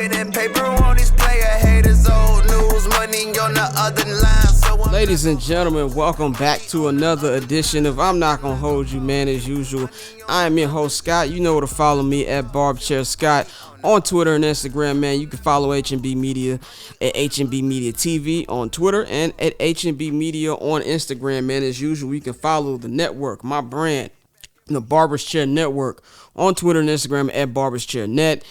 getting paper on these player haters. Old news, money on the other line. So ladies and gentlemen, welcome back to another edition of I'm Not Gonna Hold You, man. As usual, I am your host, Scott. You know where to follow me at Barbchair Scott on Twitter and Instagram, man. You can follow HNB Media at HNB Media TV on Twitter and at HNB Media on Instagram, man. As usual, you can follow the network, my brand, the Barbers Chair Network, on Twitter and Instagram at BarbersChairNet.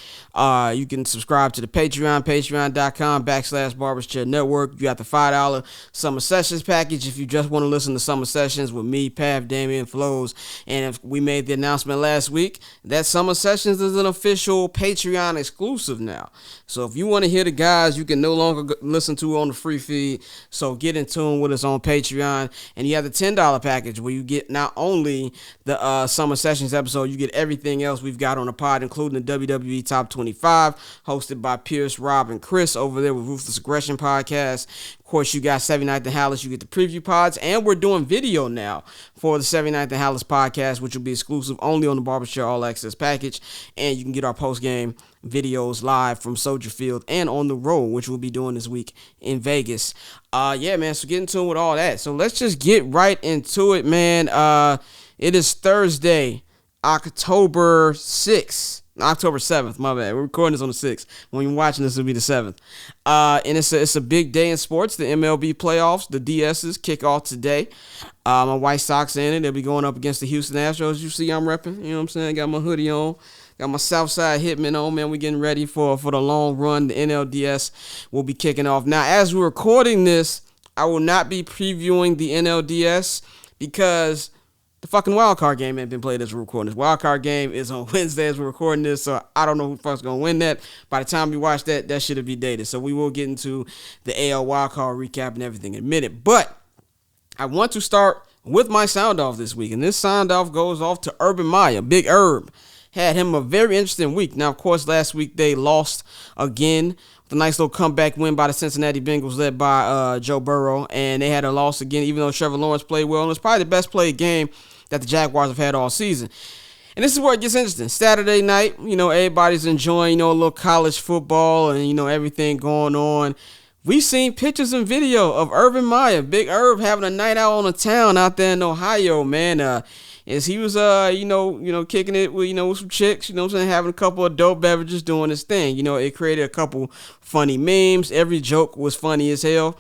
You can subscribe to the Patreon, patreon.com/BarbersChair Network. You got the $5 Summer Sessions package if you just want to listen to Summer Sessions with me, Pav, Damian, Flows. And if we made the announcement last week that Summer Sessions is an official Patreon exclusive now. So if you want to hear the guys you can no longer listen to on the free feed, so get in tune with us on Patreon. And you have the $10 package where you get not only the Summer Sessions episode, you get everything else we've got on the pod, including the WWE Top 25, hosted by Pierce, Rob, and Chris over there with Ruthless Aggression Podcast. Of course, you got 79th Halas, you get the preview pods, and we're doing video now for the 79th Halas podcast, which will be exclusive only on the Barbershop All Access package. And you can get our post-game videos live from Soldier Field and on the road, which we'll be doing this week in Vegas. Yeah, man, so get in tune with all that. So let's just get right into it, man. It is Thursday, October 7th, my bad. We're recording this on the 6th. When you're watching this, it'll be the 7th. And it's a big day in sports. The MLB playoffs, the DSs kick off today. My White Sox in it. They'll be going up against the Houston Astros. You see I'm repping. You know what I'm saying? Got my hoodie on. Got my Southside Hitman on, man. We're getting ready for the long run. The NLDS will be kicking off. Now, as we're recording this, I will not be previewing the NLDS because the fucking wild card game ain't been played as we're recording this. Wild card game is on Wednesday as we're recording this, so I don't know who the fuck's gonna win that. By the time you watch that should be dated. So we will get into the AL wild card recap and everything in a minute. But I want to start with my sound off this week, and this sound off goes off to Urban Meyer. Big Herb had him a very interesting week. Now, of course, last week they lost again. The nice little comeback win by the Cincinnati Bengals led by Joe Burrow, and they had a loss again even though Trevor Lawrence played well, and it's probably the best played game that the Jaguars have had all season. And this is where it gets interesting. Saturday night, everybody's enjoying, a little college football and, everything going on. We've seen pictures and video of Urban Meyer, Big Herb, having a night out on the town out there in Ohio, man. As he was, kicking it with, with some chicks, having a couple of dope beverages, doing his thing. It created a couple funny memes. Every joke was funny as hell.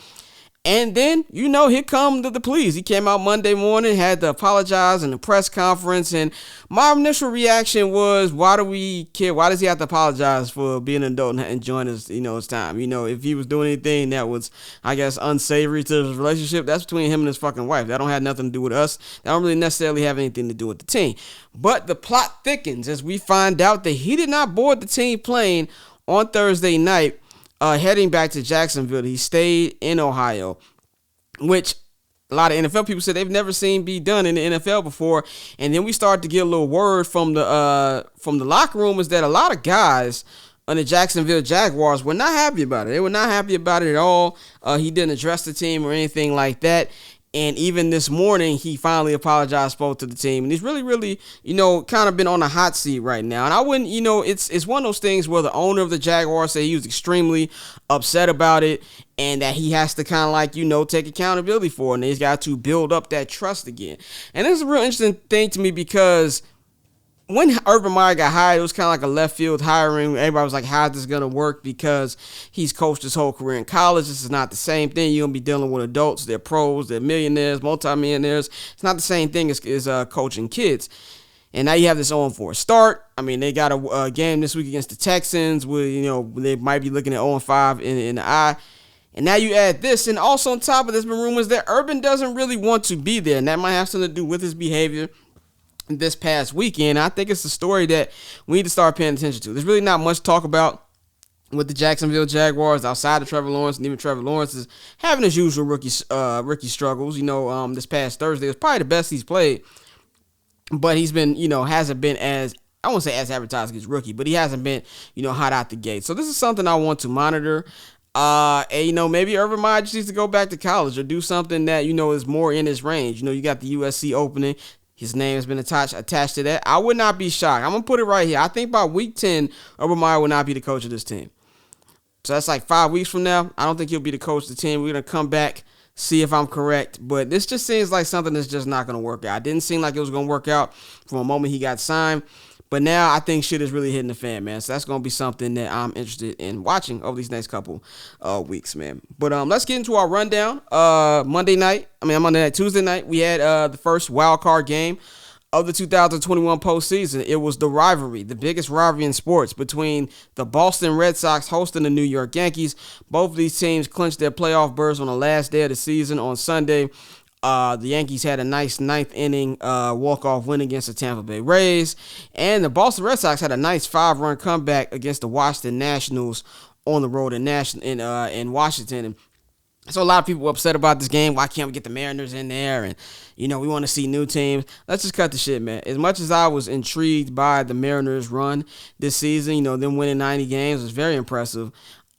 And then, here come the police. He came out Monday morning, had to apologize in the press conference. And my initial reaction was, why do we care? Why does he have to apologize for being an adult and enjoying his, his time? If he was doing anything that was, I guess, unsavory to his relationship, that's between him and his fucking wife. That don't have nothing to do with us. That don't really necessarily have anything to do with the team. But the plot thickens as we find out that he did not board the team plane on Thursday night. Heading back to Jacksonville. He stayed in Ohio, which a lot of NFL people said they've never seen be done in the NFL before. And then we started to get a little word from the locker room is that a lot of guys on the Jacksonville Jaguars were not happy about it. They were not happy about it at all. He didn't address the team or anything like that. And even this morning, he finally apologized, spoke to the team. And he's really, really, kind of been on a hot seat right now. And I wouldn't, it's one of those things where the owner of the Jaguars said he was extremely upset about it and that he has to kind of like, take accountability for it. And he's got to build up that trust again. And it's a real interesting thing to me because when Urban Meyer got hired, it was kind of like a left field hiring. Everybody was like, how's this going to work? Because he's coached his whole career in college. This is not the same thing. You're going to be dealing with adults. They're pros. They're millionaires, multimillionaires. It's not the same thing as coaching kids. And now you have this 0-4 start. I mean, they got a game this week against the Texans where, they might be looking at 0-5 in the eye. And now you add this. And also on top of this, been rumors that Urban doesn't really want to be there. And that might have something to do with his behavior this past weekend. I think it's a story that we need to start paying attention to. There's really not much to talk about with the Jacksonville Jaguars outside of Trevor Lawrence, and even Trevor Lawrence is having his usual rookie struggles. This past Thursday was probably the best he's played, but he's been, hasn't been as, I won't say as advertised as rookie, but he hasn't been, hot out the gate. So this is something I want to monitor. And, maybe Urban Meyer just needs to go back to college or do something that, is more in his range. You got the USC opening. His name has been attached to that. I would not be shocked. I'm going to put it right here. I think by week 10, Urban Meyer will not be the coach of this team. So that's like 5 weeks from now. I don't think he'll be the coach of the team. We're going to come back, see if I'm correct. But this just seems like something that's just not going to work out. It didn't seem like it was going to work out from the moment he got signed. But now I think shit is really hitting the fan, man. So that's going to be something that I'm interested in watching over these next couple weeks, man. But let's get into our rundown. Tuesday night, we had the first wild card game of the 2021 postseason. It was the rivalry, the biggest rivalry in sports, between the Boston Red Sox hosting the New York Yankees. Both of these teams clinched their playoff berths on the last day of the season on Sunday. The Yankees had a nice ninth inning walk-off win against the Tampa Bay Rays, and the Boston Red Sox had a nice 5-run comeback against the Washington Nationals on the road in Washington. And so a lot of people were upset about this game. Why can't we get the Mariners in there? And, we want to see new teams. Let's just cut the shit, man. As much as I was intrigued by the Mariners' run this season, them winning 90 games was very impressive.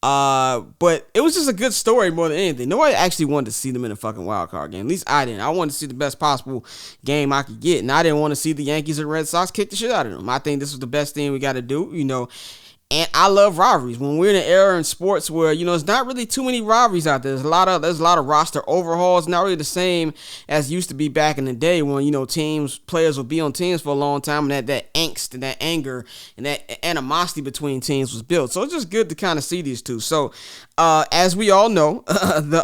But it was just a good story more than anything. Nobody actually wanted to see them in a fucking wild card game. At least I didn't. I wanted to see the best possible game I could get. And I didn't want to see the Yankees and Red Sox kick the shit out of them. I think this was the best thing we got to do, And I love rivalries. When we're in an era in sports where, it's not really too many rivalries out there. There's a lot of roster overhauls. Not really the same as used to be back in the day when, players would be on teams for a long time, and that angst and that anger and that animosity between teams was built. So it's just good to kind of see these two. So, as we all know, the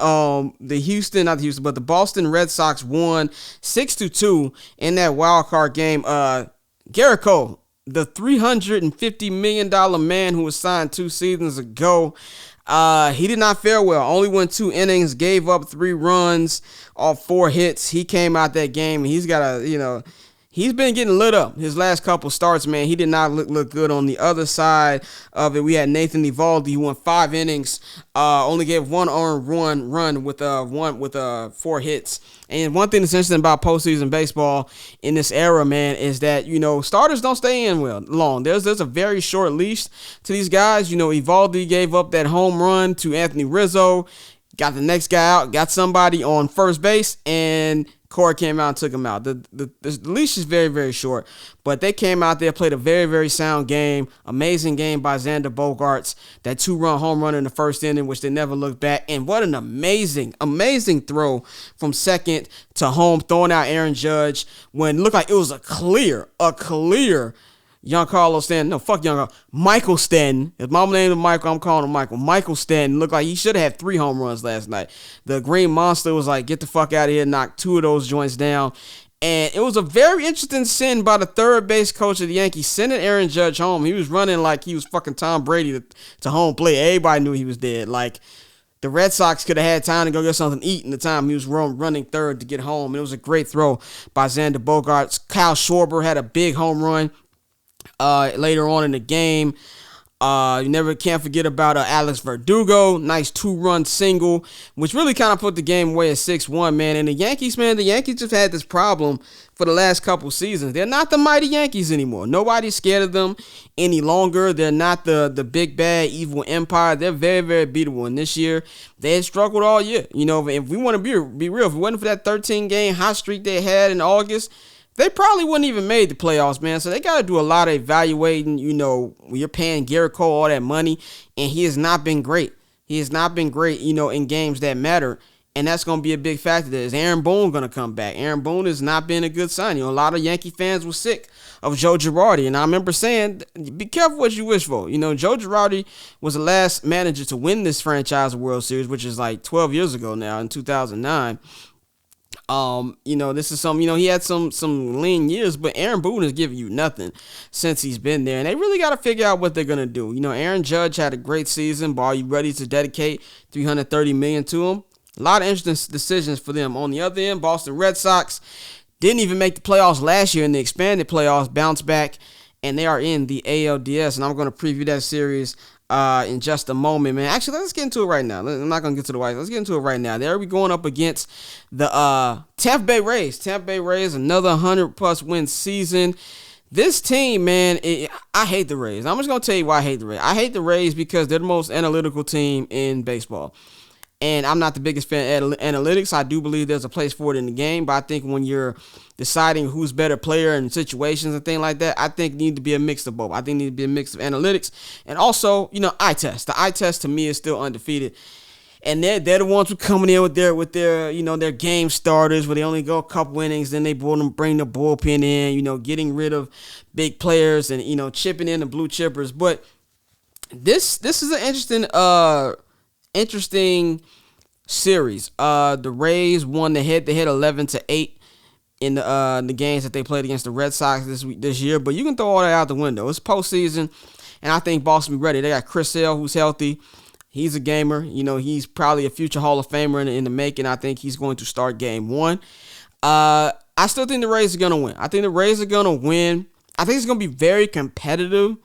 Boston Red Sox won 6-2 in that wild card game. Garrett Cole, the $350 million man who was signed 2 seasons ago, he did not fare well. Only went 2 innings, gave up 3 runs off 4 hits. He came out that game, and he's got he's been getting lit up his last couple starts, man. He did not look good. On the other side of it, we had Nathan Eovaldi, who went 5 innings, only gave 1 earned run with 4 hits. And one thing that's interesting about postseason baseball in this era, man, is that, starters don't stay in long. There's a very short leash to these guys. Eovaldi gave up that home run to Anthony Rizzo, got the next guy out, got somebody on first base, and Corey came out and took him out. The leash is very, very short, but they came out there, played a very, very sound game. Amazing game by Xander Bogaerts. That 2-run home run in the first inning, which they never looked back. And what an amazing, amazing throw from second to home, throwing out Aaron Judge when it looked like it was a clear Giancarlo Stanton. No, fuck Giancarlo. Michael Stanton. His mama named him Michael. I'm calling him Michael. Michael Stanton looked like he should have had 3 home runs last night. The Green Monster was like, get the fuck out of here, knocked 2 of those joints down. And it was a very interesting send by the third base coach of the Yankees, sending Aaron Judge home. He was running like he was fucking Tom Brady to home plate. Everybody knew he was dead. Like, the Red Sox could have had time to go get something to eat in the time he was running third to get home. And it was a great throw by Xander Bogaerts. Kyle Schwarber had a big home run later on in the game. You never can't forget about Alex Verdugo. Nice 2-run single, which really kind of put the game away at 6-1, man. And the Yankees just had this problem for the last couple seasons. They're not the mighty Yankees anymore. Nobody's scared of them any longer. They're not the big, bad, evil empire. They're very, very beatable. And this year, they had struggled all year. If we want to be real, if it wasn't for that 13-game hot streak they had in August, they probably wouldn't even made the playoffs, man. So they got to do a lot of evaluating, when you're paying Garrett Cole all that money, and he has not been great. He has not been great, in games that matter, and that's going to be a big factor. Is Aaron Boone going to come back? Aaron Boone has not been a good sign. A lot of Yankee fans were sick of Joe Girardi, and I remember saying, be careful what you wish for. Joe Girardi was the last manager to win this franchise World Series, which is like 12 years ago now, in 2009. This is he had some lean years, but Aaron Boone has given you nothing since he's been there. And they really got to figure out what they're going to do. Aaron Judge had a great season, but are you ready to dedicate $330 million to him? A lot of interesting decisions for them. On the other end, Boston Red Sox didn't even make the playoffs last year in the expanded playoffs, bounced back, and they are in the ALDS. And I'm going to preview that series in just a moment, man. Actually, let's get into it right now. I'm not going to get to the White Sox. Let's get into it right now. They're going up against the Tampa Bay Rays. Tampa Bay Rays, another 100-plus win season. This team, man, I hate the Rays. I'm just going to tell you why I hate the Rays. I hate the Rays because they're the most analytical team in baseball. And I'm not the biggest fan of analytics. I do believe there's a place for it in the game, but I think when you're deciding who's better player in situations and things like that, I think you need to be a mix of both. I think it need to be a mix of analytics and also, eye test. The eye test to me is still undefeated. And they're the ones who coming in with their game starters where they only go a couple innings, then they bring the bullpen in, getting rid of big players and, chipping in the blue chippers. But this is an interesting series. The Rays won the head-to-head 11-8 in the games that they played against the Red Sox this year. But you can throw all that out the window. It's postseason, and I think Boston will be ready. They got Chris Sale, who's healthy. He's a gamer. He's probably a future Hall of Famer in the making. I think he's going to start game 1. I still think the Rays are going to win. I think the Rays are going to win. I think it's going to be very competitive.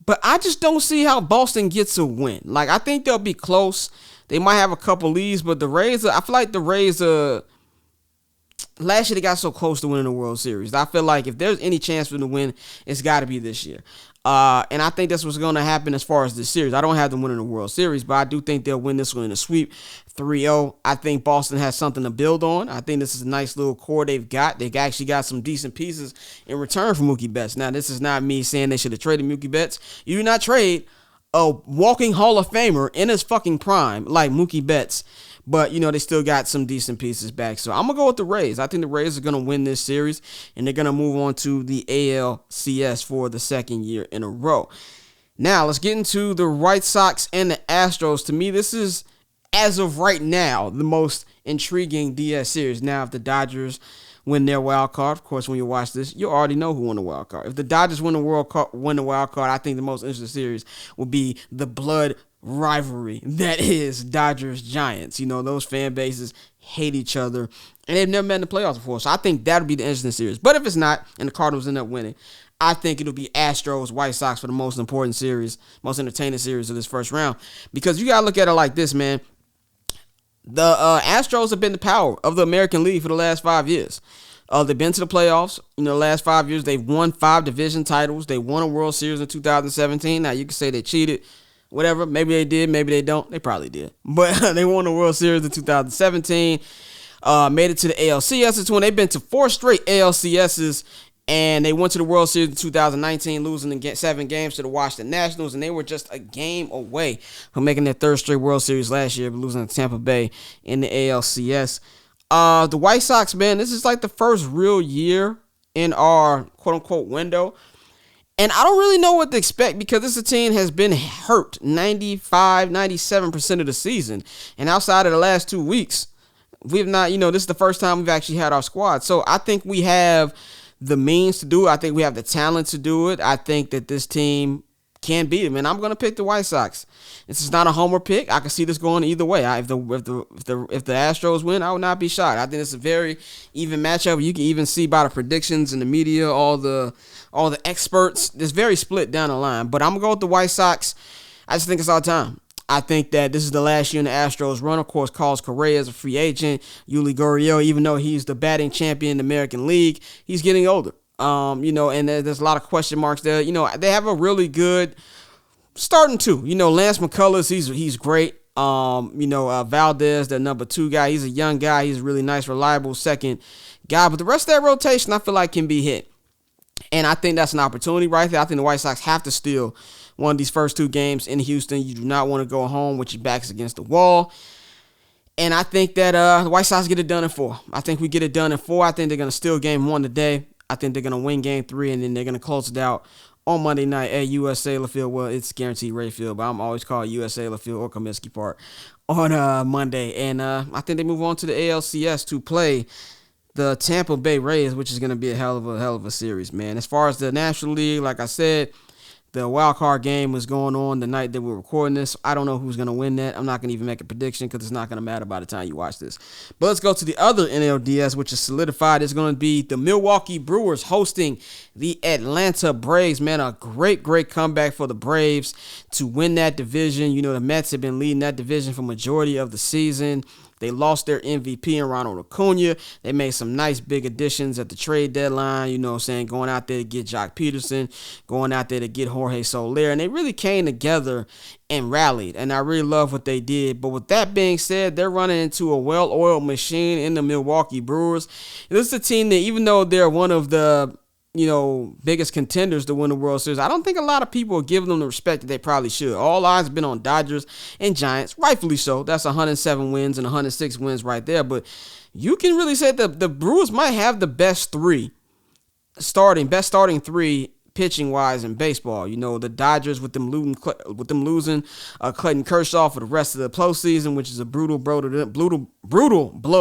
But I just don't see how Boston gets a win. Like, I think they'll be close. They might have a couple leads, but the Rays, I feel like the Rays, last year they got so close to winning the World Series. I feel like if there's any chance for them to win, it's got to be this year. And I think that's what's going to happen as far as this series. I don't have them winning the World Series, but I do think they'll win this one in a sweep 3-0. I think Boston has something to build on. I think this is a nice little core they've got. They've actually got some decent pieces in return for Mookie Betts. Now, this is not me saying they should have traded Mookie Betts. You do not trade a walking Hall of Famer in his fucking prime like Mookie Betts. But, they still got some decent pieces back. So I'm going to go with the Rays. I think the Rays are going to win this series, and they're going to move on to the ALCS for the second year in a row. Now, let's get into the White Sox and the Astros. To me, this is, as of right now, the most intriguing DS series. Now, if the Dodgers win their wild card, of course, when you watch this, you already know who won the wild card. If the Dodgers win the wild card, I think the most interesting series will be the blood rivalry that is Dodgers-Giants. Those fan bases hate each other, and they've never met in the playoffs before. So I think that'll be the interesting series. But if it's not, and the Cardinals end up winning, I think it'll be Astros, White Sox for the most important series, most entertaining series of this first round. Because you got to look at it like this, man. The Astros have been the power of the American League for the last 5 years. They've been to the playoffs. The last 5 years, they've won 5 division titles. They won a World Series in 2017. Now, you can say they cheated. Whatever, maybe they did, maybe they don't. They probably did. But they won the World Series in 2017, made it to the ALCS. They've been to 4 straight ALCSs, and they went to the World Series in 2019, losing 7 games to the Washington Nationals, and they were just a game away from making their 3rd straight World Series last year, but losing to Tampa Bay in the ALCS. The White Sox, man, this is like the first real year in our quote-unquote window. And I don't really know what to expect because this team has been hurt 97% of the season. And outside of the last 2 weeks, we've not, this is the first time we've actually had our squad. So I think we have the means to do it. I think we have the talent to do it. I think that this team can beat them, and I'm going to pick the White Sox. This is not a homer pick. I can see this going either way. If the Astros win, I would not be shocked. I think it's a very even matchup. You can even see by the predictions in the media, all the experts. It's very split down the line. But I'm going to go with the White Sox. I just think it's our time. I think that this is the last year in the Astros run. Of course, Carlos Correa is a free agent. Yuli Gurriel, even though he's the batting champion in the American League, he's getting older. And there's a lot of question marks there. They have a really good starting 2. Lance McCullers, he's great. Valdez, the number 2 guy, he's a young guy. He's a really nice, reliable second guy. But the rest of that rotation, I feel like can be hit. And I think that's an opportunity right there. I think the White Sox have to steal one of these first 2 games in Houston. You do not want to go home with your backs against the wall. And I think that the White Sox get it done in 4. I think we get it done in 4. I think they're going to steal game 1 today. I think they're going to win game 3, and then they're going to close it out on Monday night at USA Field. Well, it's guaranteed Ray Field, but I'm always called USA Field or Comiskey Park on Monday. And I think they move on to the ALCS to play the Tampa Bay Rays, which is going to be a hell of a series, man. As far as the National League, like I said, the wild card game was going on the night that we're recording this. I don't know who's going to win that. I'm not going to even make a prediction because it's not going to matter by the time you watch this. But let's go to the other NLDS, which is solidified. It's going to be the Milwaukee Brewers hosting the Atlanta Braves. Man, a great comeback for the Braves to win that division. The Mets have been leading that division for majority of the season. They lost their MVP in Ronald Acuna. They made some nice big additions at the trade deadline, you know what I'm saying, going out there to get Jock Peterson, going out there to get Jorge Soler, and they really came together and rallied, and I really love what they did. But with that being said, they're running into a well-oiled machine in the Milwaukee Brewers. This is a team that, even though they're one of the biggest contenders to win the World Series, I don't think a lot of people are giving them the respect that they probably should. All eyes have been on Dodgers and Giants, rightfully so. That's 107 wins and 106 wins right there. But you can really say that the Brewers might have the best starting three pitching wise in baseball. The Dodgers with them losing Clayton Kershaw for the rest of the postseason, which is a brutal blow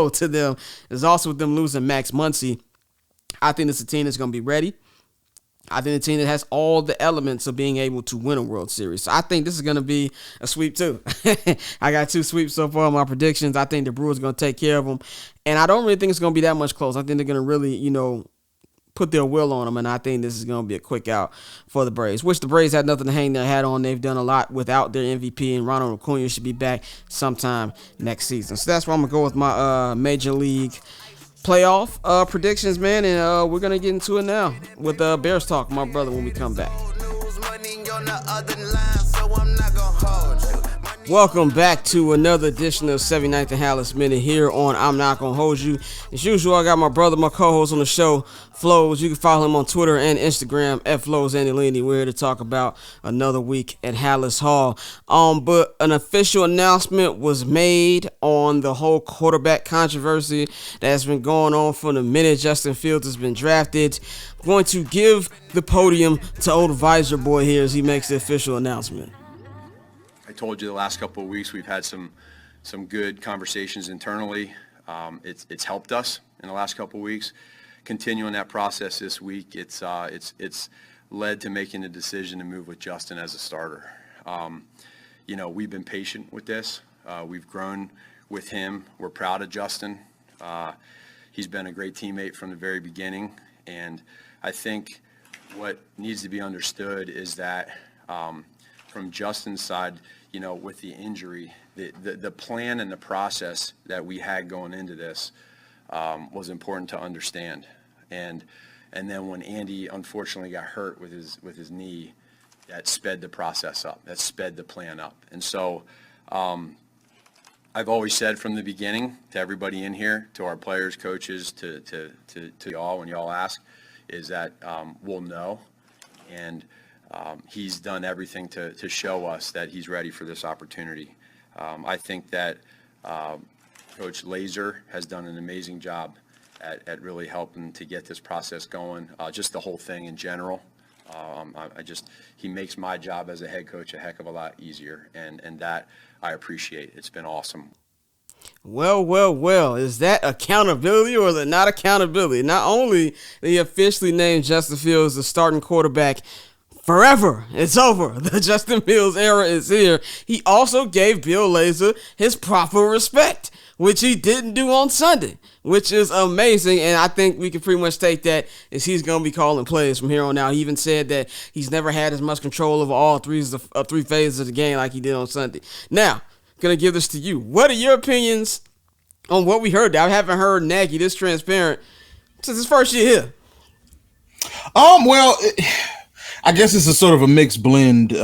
to them, is also with them losing Max Muncy. I think it's a team that's going to be ready. I think a team that has all the elements of being able to win a World Series. So I think this is going to be a sweep too. I got 2 sweeps so far in my predictions. I think the Brewers are going to take care of them. And I don't really think it's going to be that much close. I think they're going to really, put their will on them. And I think this is going to be a quick out for the Braves, which the Braves had nothing to hang their hat on. They've done a lot without their MVP, and Ronald Acuna should be back sometime next season. So that's where I'm going to go with my Major League playoff predictions, man, and we're gonna get into it now with Bears talk, my brother, when we come back. Welcome back to another edition of 79th Halas Minute here on I'm Not Gonna Hold You. As usual, I got my brother, my co-host on the show, Flows. You can follow him on Twitter and Instagram at FlowsAndyLeany. We're here to talk about another week at Halas Hall. But an official announcement was made on the whole quarterback controversy that's been going on from the minute Justin Fields has been drafted. I'm going to give the podium to old Visor Boy here as he makes the official announcement. I told you the last couple of weeks we've had some good conversations internally. It's helped us in the last couple of weeks. Continuing that process this week, it's led to making the decision to move with Justin as a starter. We've been patient with this. We've grown with him. We're proud of Justin. He's been a great teammate from the very beginning, and I think what needs to be understood is that from Justin's side, with the injury, the plan and the process that we had going into this was important to understand. And then when Andy unfortunately got hurt with his knee, that sped the process up. That sped the plan up. And so I've always said from the beginning to everybody in here, to our players, coaches, to y'all when y'all ask, is that we'll know. And he's done everything to show us that he's ready for this opportunity. I think that Coach Laser has done an amazing job at really helping to get this process going, just the whole thing in general. He makes my job as a head coach a heck of a lot easier, and that I appreciate. It's been awesome. Well, is that accountability or is it not accountability? Not only did he officially named Justin Fields the starting quarterback forever, it's over, the Justin Fields era is here, he also gave Bill Lazor his proper respect, which he didn't do on Sunday, which is amazing. And I think we can pretty much take that as he's going to be calling plays from here on out. He even said that he's never had as much control over all three phases of the game like he did on Sunday. Now, going to give this to you. What are your opinions on what we heard? I haven't heard Nagy this transparent since his first year here. I guess it's a sort of a mixed blend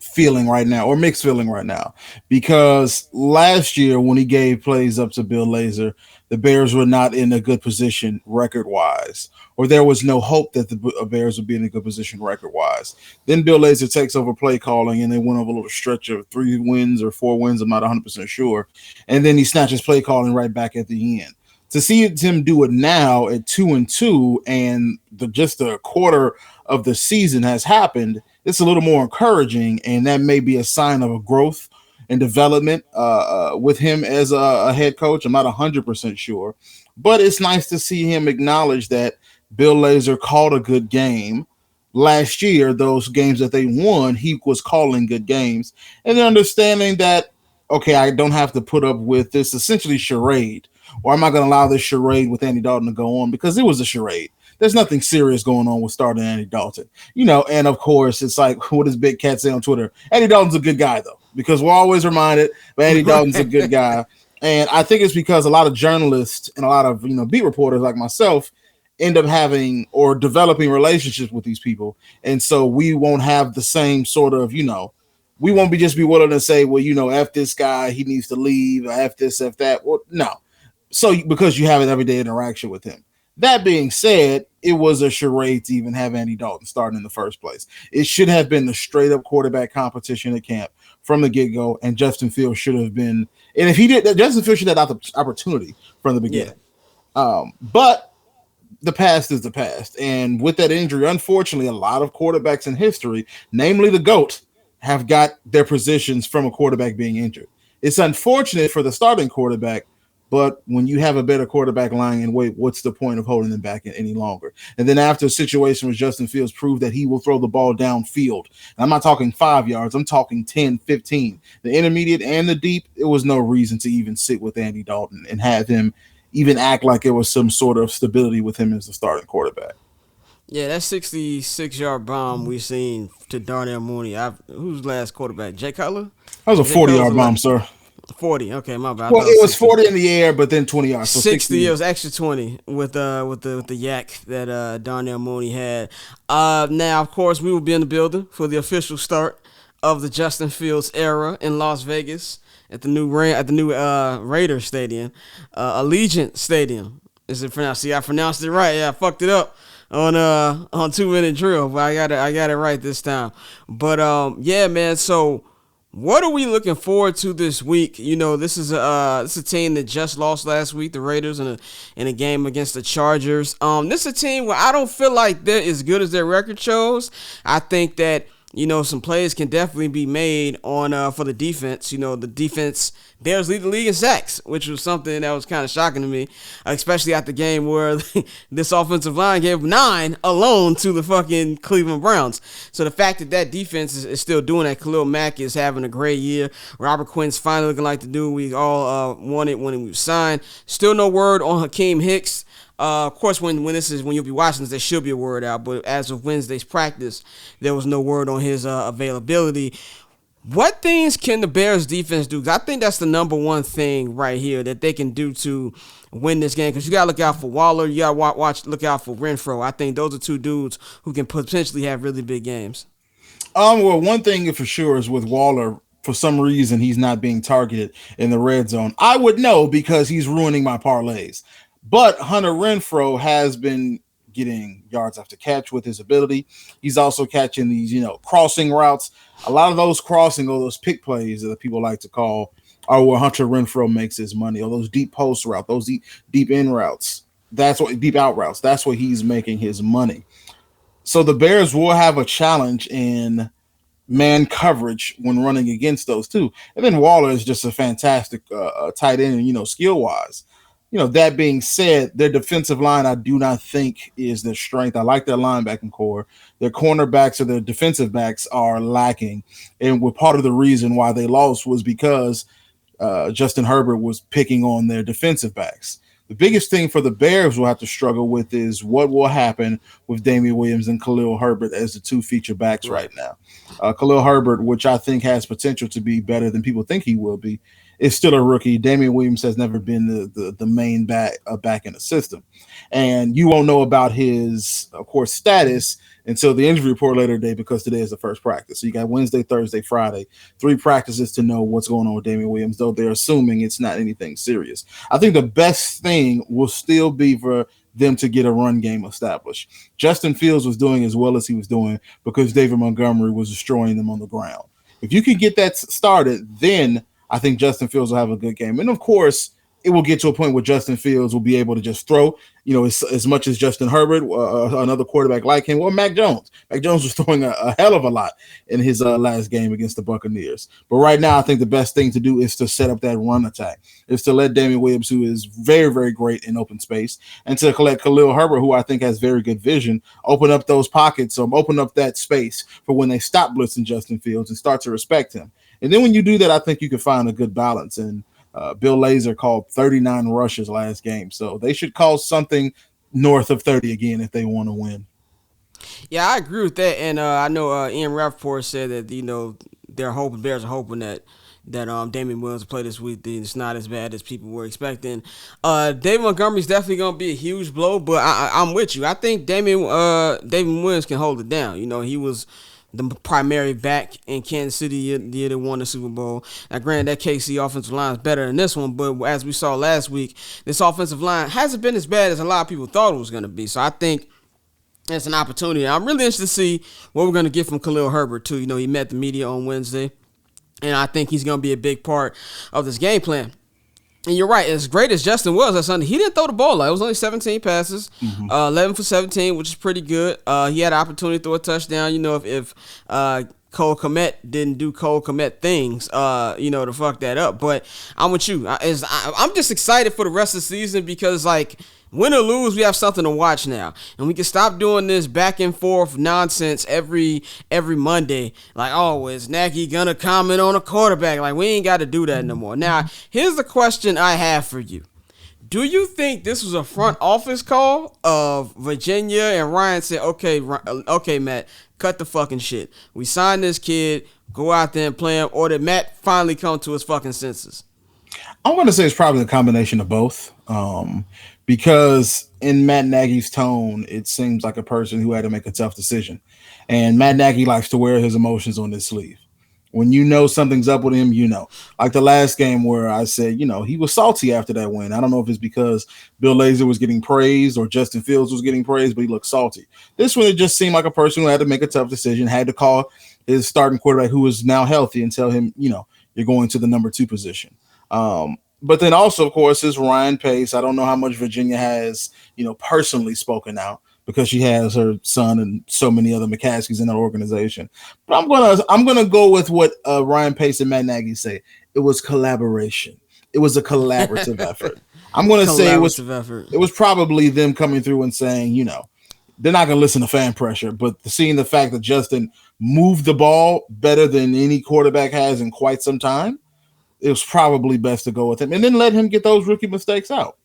feeling right now, or mixed feeling right now, because last year when he gave plays up to Bill Lazor, the Bears were not in a good position record-wise, or there was no hope that the Bears would be in a good position record-wise. Then Bill Lazor takes over play calling, and they went over a little stretch of 3 wins or 4 wins, I'm not 100% sure, and then he snatches play calling right back at the end. To see him do it now at 2-2, and just a quarter of the season has happened, it's a little more encouraging, and that may be a sign of a growth and development with him as a head coach. I'm not 100% sure, but it's nice to see him acknowledge that Bill Lazor called a good game last year. Those games that they won, he was calling good games, and understanding that, okay, I don't have to put up with this essentially charade, or I'm not going to allow this charade with Andy Dalton to go on, because it was a charade. There's nothing serious going on with starting Andy Dalton, and of course it's like, what does Big Cat say on Twitter? Andy Dalton's a good guy though, because we're always reminded that Andy Dalton's a good guy. And I think it's because a lot of journalists and a lot of beat reporters like myself end up having or developing relationships with these people, and so we won't have the same sort of we won't be willing to say, well, f this guy, he needs to leave, or f this, f that. Well, no. So because you have an everyday interaction with him. That being said, it was a charade to even have Andy Dalton starting in the first place. It should have been the straight up quarterback competition at camp from the get go, and Justin Fields should have been. And if he did, Justin Fields should have had the opportunity from the beginning. Yeah. But the past is the past, and with that injury, unfortunately, a lot of quarterbacks in history, namely the GOAT, have got their positions from a quarterback being injured. It's unfortunate for the starting quarterback, but when you have a better quarterback lying in wait, what's the point of holding them back any longer? And then after a situation where Justin Fields proved that he will throw the ball downfield, and I'm not talking 5 yards, I'm talking 10, 15, the intermediate and the deep, it was no reason to even sit with Andy Dalton and have him even act like it was some sort of stability with him as the starting quarterback. Yeah, that 66-yard bomb we seen to Darnell Mooney. Who's last quarterback? Jay Cutler? That was a 40-yard bomb, sir. 40. Okay, my bad. Well, it was 40 in the air, but then 20 yards. So 60. It was extra 20 with the yak that Darnell Mooney had. Now, of course, we will be in the building for the official start of the Justin Fields era in Las Vegas at the new Raiders Stadium, Allegiant Stadium. Is it pronounced? See, I pronounced it right. Yeah, I fucked it up on 2-minute drill, but I got it right this time. But yeah, man. So, what are we looking forward to this week? This is a team that just lost last week, the Raiders, in a game against the Chargers. This is a team where I don't feel like they're as good as their record shows. I think that some plays can definitely be made on for the defense. The defense, Bears lead the league in sacks, which was something that was kind of shocking to me, especially at the game where this offensive line gave 9 alone to the fucking Cleveland Browns. So the fact that defense is still doing that, Khalil Mack is having a great year. Robert Quinn's finally looking like the dude we all wanted when he was signed. Still no word on Hakeem Hicks. Of course, when you'll be watching this, there should be a word out. But as of Wednesday's practice, there was no word on his availability. What things can the Bears defense do? 'Cause I think that's the number one thing right here that they can do to win this game. Because you got to look out for Waller. You got to look out for Renfro. I think those are two dudes who can potentially have really big games. Well, one thing for sure is with Waller, for some reason, he's not being targeted in the red zone. I would know because he's ruining my parlays. But Hunter Renfro has been getting yards after catch with his ability. He's also catching these, crossing routes. A lot of those crossing or those pick plays that people like to call are where Hunter Renfro makes his money, or those deep post routes, those deep in routes. Deep out routes. That's where he's making his money. So the Bears will have a challenge in man coverage when running against those two. And then Waller is just a fantastic tight end, skill-wise. That being said, their defensive line, I do not think is their strength. I like their linebacking core. Their cornerbacks or their defensive backs are lacking. And part of the reason why they lost was because Justin Herbert was picking on their defensive backs. The biggest thing for the Bears will have to struggle with is what will happen with Damian Williams and Khalil Herbert as the two feature backs right now. Khalil Herbert, which I think has potential to be better than people think he will be, is still a rookie. Damian Williams has never been the main back in the system. And you won't know about his, of course, status until the injury report later today, because today is the first practice. So you got Wednesday, Thursday, Friday, 3 practices to know what's going on with Damian Williams, though they're assuming it's not anything serious. I think the best thing will still be for them to get a run game established. Justin Fields was doing as well as he was doing because David Montgomery was destroying them on the ground. If you can get that started, then I think Justin Fields will have a good game. And, of course, it will get to a point where Justin Fields will be able to just throw, as much as Justin Herbert, another quarterback like him, or Mac Jones. Mac Jones was throwing a hell of a lot in his last game against the Buccaneers. But right now, I think the best thing to do is to set up that run attack, is to let Damian Williams, who is very, very great in open space, and to let Khalil Herbert, who I think has very good vision, open up those pockets, open up that space for when they stop blitzing Justin Fields and start to respect him. And then when you do that, I think you can find a good balance. And Bill Lazor called 39 rushes last game. So they should call something north of 30 again if they want to win. Yeah, I agree with that. And I know Ian Rappaport said that, Bears are hoping that that Damian Williams will play this week. It's not as bad as people were expecting. David Montgomery's definitely going to be a huge blow, but I'm with you. I think David Williams can hold it down. You know, he was the primary back in Kansas City the year they won the Super Bowl. Now, granted, that KC offensive line is better than this one, but as we saw last week, this offensive line hasn't been as bad as a lot of people thought it was going to be. So I think it's an opportunity. I'm really interested to see what we're going to get from Khalil Herbert, too. You know, he met the media on Wednesday, and I think he's going to be a big part of this game plan. And you're right, as great as Justin was that Sunday, he didn't throw the ball out. It was only 17 passes, 11 for 17, which is pretty good. He had an opportunity to throw a touchdown. You know, if Cole Kmet didn't do Cole Kmet things, to fuck that up. But I'm with you. I'm just excited for the rest of the season because, like, win or lose, we have something to watch now. And we can stop doing this back and forth nonsense every Monday. Like, oh, is Nagy going to comment on a quarterback? Like, we ain't got to do that no more. Now, here's the question I have for you. Do you think this was a front office call of Virginia and Ryan said, okay, Matt, cut the fucking shit. We signed this kid, go out there and play him, or did Matt finally come to his fucking senses? I'm going to say it's probably a combination of both. Because in Matt Nagy's tone, it seems like a person who had to make a tough decision. And Matt Nagy likes to wear his emotions on his sleeve. When you know something's up with him, you know. Like the last game where I said, he was salty after that win. I don't know if it's because Bill Lazor was getting praised or Justin Fields was getting praised, but he looked salty. This one, it just seemed like a person who had to make a tough decision, had to call his starting quarterback who is now healthy and tell him, you're going to the number 2 position. But then also, of course, is Ryan Pace. I don't know how much Virginia has, personally spoken out because she has her son and so many other McCaskies in that organization. But I'm gonna go with what Ryan Pace and Matt Nagy say. It was collaboration. It was a collaborative effort. I'm gonna say it was probably them coming through and saying, they're not gonna listen to fan pressure, but seeing the fact that Justin moved the ball better than any quarterback has in quite some time, it was probably best to go with him and then let him get those rookie mistakes out.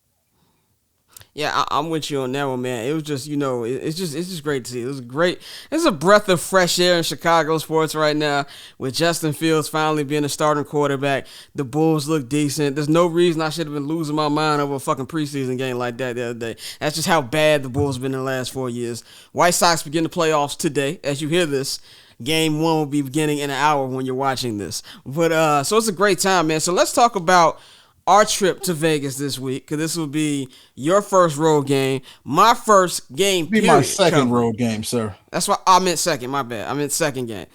Yeah, I'm with you on that one, man. It was just, it's just great to see. It was great. It's a breath of fresh air in Chicago sports right now with Justin Fields finally being a starting quarterback. The Bulls look decent. There's no reason I should have been losing my mind over a fucking preseason game like that the other day. That's just how bad the Bulls have been in the last 4 years. White Sox begin the playoffs today. As you hear this, Game 1 will be beginning in an hour when you're watching this. But so it's a great time, man. So let's talk about our trip to Vegas this week, because this will be your first road game, my first game. Be my second road game, sir. That's why I meant second. My bad. I meant second game.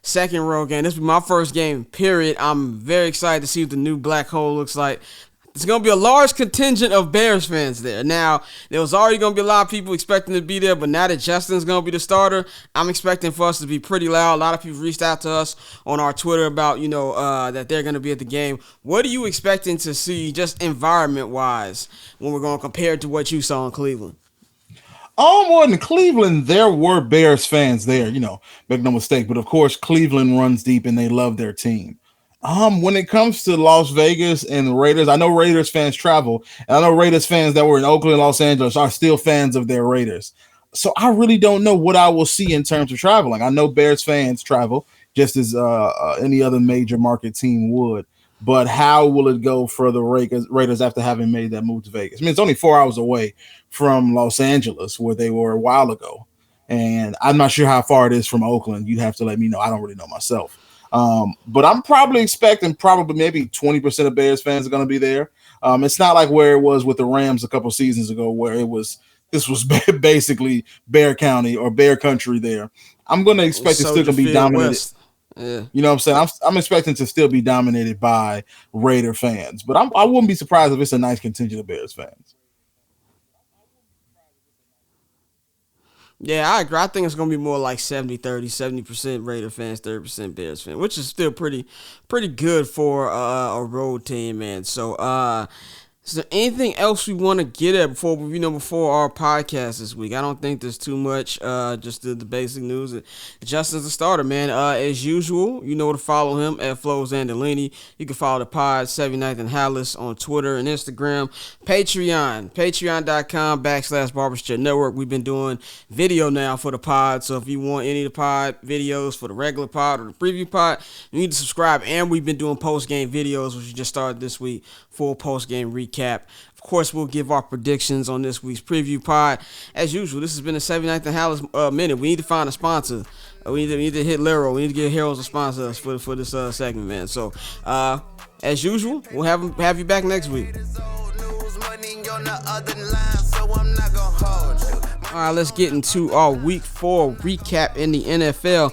Second road game. This will be my first game, period. I'm very excited to see what the new black hole looks like. There's going to be a large contingent of Bears fans there. Now, there was already going to be a lot of people expecting to be there, but now that Justin's going to be the starter, I'm expecting for us to be pretty loud. A lot of people reached out to us on our Twitter about, that they're going to be at the game. What are you expecting to see just environment-wise when we're going to compare it to what you saw in Cleveland? More in Cleveland, there were Bears fans there, make no mistake. But, of course, Cleveland runs deep and they love their team. When it comes to Las Vegas and the Raiders, I know Raiders fans travel, and I know Raiders fans that were in Oakland and Los Angeles are still fans of their Raiders. So I really don't know what I will see in terms of traveling. I know Bears fans travel just as any other major market team would, but how will it go for the Raiders after having made that move to Vegas? I mean, it's only 4 hours away from Los Angeles where they were a while ago, and I'm not sure how far it is from Oakland. You'd have to let me know. I don't really know myself. But I'm probably expecting maybe 20% of Bears fans are going to be there. It's not like where it was with the Rams a couple seasons ago, where this was basically Bear County or Bear Country there. I'm going to expect it's still going to be dominated. Yeah. You know what I'm saying? I'm expecting to still be dominated by Raider fans, but I wouldn't be surprised if it's a nice contingent of Bears fans. Yeah, I agree. I think it's going to be more like 70-30, 70% Raider fans, 30% Bears fans, which is still pretty good for a road team, man. So Is there anything else we want to get at before our podcast this week? I don't think there's too much. Just the basic news. Justin's the starter, man. As usual, you know to follow him at Flows Andolini. You can follow the pod 79th Halas on Twitter and Instagram. Patreon.com/Barbershop Network. We've been doing video now for the pod, so if you want any of the pod videos for the regular pod or the preview pod, you need to subscribe. And we've been doing post-game videos, which we just started this week. Full post-game recap. Of course, we'll give our predictions on this week's preview pod. As usual, this has been the 79th Halas Minute. We need to find a sponsor. We need to hit Lero. We need to get Heroes to sponsor us for this segment, man. So, as usual, we'll have you back next week. All right, let's get into our Week 4 recap in the NFL.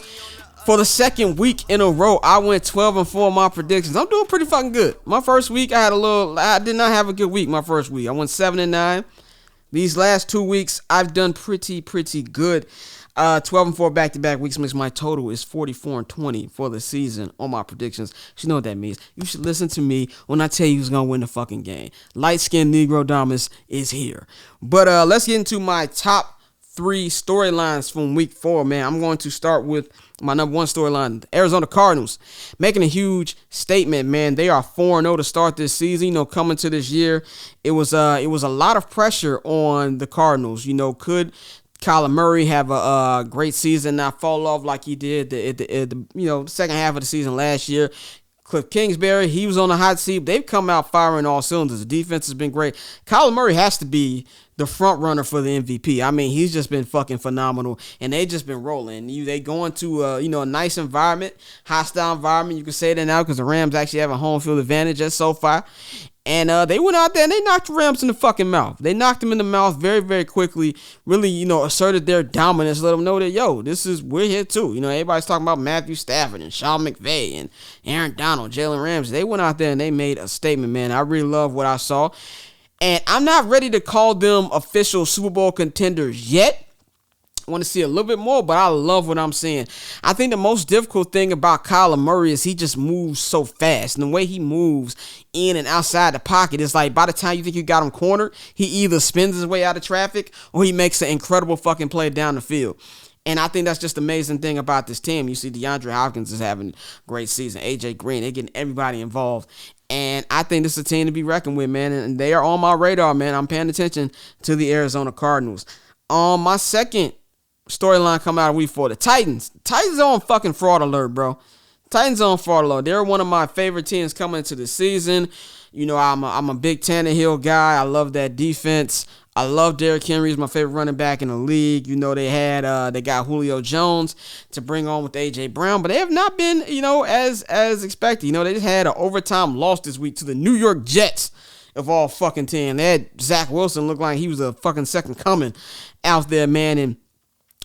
For the second week in a row, I went 12-4 on my predictions. I'm doing pretty fucking good. My first week, I did not have a good week my first week. I went 7-9. These last 2 weeks, I've done pretty good. 12-4 back-to-back weeks makes my total is 44-20 for the season on my predictions. You know what that means. You should listen to me when I tell you who's going to win the fucking game. Light-skinned Negro Domus is here. But let's get into my top 3 storylines from week 4, man. I'm going to start with my number 1 storyline, the Arizona Cardinals, making a huge statement, man. They are 4-0 to start this season. You know, coming to this year, it was a lot of pressure on the Cardinals. You know, could Kyler Murray have a great season, not fall off like he did the second half of the season last year? Cliff Kingsbury, he was on the hot seat. They've come out firing all cylinders. The defense has been great. Kyler Murray has to be the front runner for the MVP. I mean, he's just been fucking phenomenal, and they just been rolling. They go into a nice environment, hostile environment. You can say that now because the Rams actually have a home field advantage at SoFi. And they went out there and they knocked the Rams in the fucking mouth. They knocked them in the mouth very, very quickly. Really, asserted their dominance. Let them know that, we're here too. Everybody's talking about Matthew Stafford and Sean McVay and Aaron Donald, Jalen Ramsey. They went out there and they made a statement, man. I really love what I saw. And I'm not ready to call them official Super Bowl contenders yet. I want to see a little bit more, but I love what I'm seeing. I think the most difficult thing about Kyler Murray is he just moves so fast. And the way he moves in and outside the pocket is like by the time you think you got him cornered, he either spins his way out of traffic or he makes an incredible fucking play down the field. And I think that's just the amazing thing about this team. You see DeAndre Hopkins is having a great season. AJ Green, they're getting everybody involved. And I think this is a team to be reckoned with, man. And they are on my radar, man. I'm paying attention to the Arizona Cardinals. My second storyline coming out of week 4, the Titans. Titans are on fucking fraud alert, bro. Titans are on fraud alert. They're one of my favorite teams coming into the season. I'm a big Tannehill guy. I love that defense. I love Derrick Henry. He's my favorite running back in the league. They got Julio Jones to bring on with A.J. Brown, but they have not been, as expected. They just had an overtime loss this week to the New York Jets of all fucking team. They had Zach Wilson look like he was a fucking second coming out there, man. And